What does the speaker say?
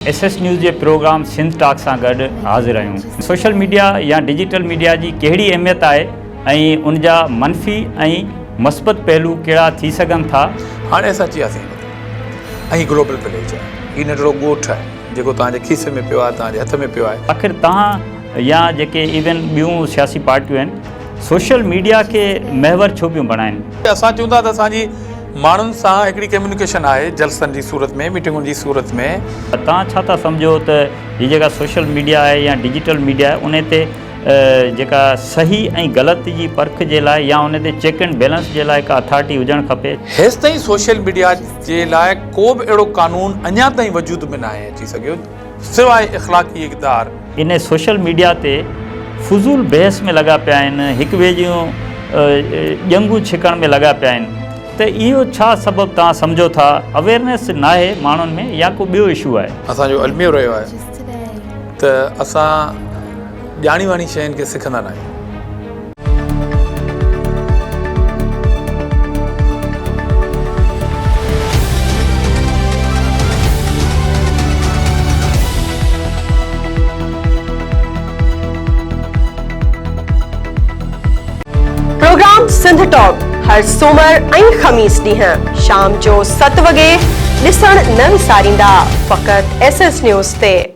SS news जे programme Sindh talk सां गॾु हाज़िर आहियूं। सोशल मीडिया या डिजिटल मीडिया जी कहिड़ी अहमियत आहे ऐं उन जा मनफ़ी ऐं मस्बत पहलू कहिड़ा थी सघनि था। हाणे असां अची वियासीं ऐं ग्लोबल विलेज आहे, हीउ नंढिड़ो ॻोठु आहे जेको तव्हांजे खीसे में पियो आहे, तव्हांजे हथ में पियो आहे। आख़िर तव्हां या जेके इवन ॿियूं सियासी पार्टियूं आहिनि सोशल मीडिया खे महवर छो पियूं बणाइनि? असां चऊं था त असांजी माण्हुनि सां हिकिड़ी कम्युनिकेशन आहे जलसनि जी सूरत में, मीटिंगुनि जी सूरत में। तव्हां छा था सम्झो त हीअ जेका सोशल मीडिया आहे या डिजिटल मीडिया आहे उन ते जेका सही ऐं ग़लति जी परख जे लाइ या उन ते चेक एंड बैलेंस जे लाइ का अथॉरिटी हुजणु खपे? हेसि ताईं सोशल मीडिया जे लाइ को बि अहिड़ो कानून अञा ताईं वजूद में न आहे अची सघियो सवाइ इख़लाक़ी इक़दार। इन सोशल मीडिया ते फुज़ूल बहस में लॻा पिया आहिनि, हिक ॿिए जूं ॼंगूं छिकण में लॻा पिया आहिनि, त इहो छा सबबु तव्हां सम्झो था? अवेयरनेस न आहे माण्हुनि में या को ॿियो इशू आहे? असांजो अलमियो रहियो आहे त असां ॼाणी वाणी शयुनि खे सिखंदा न आहियूं। प्रोग्राम सिंध टॉक हर सूमर ऐं ख़मीस ॾींहुं शाम जो 7 वॻे ॾिसण न विसारींदा फ़क़ति SS न्यूज़ ते।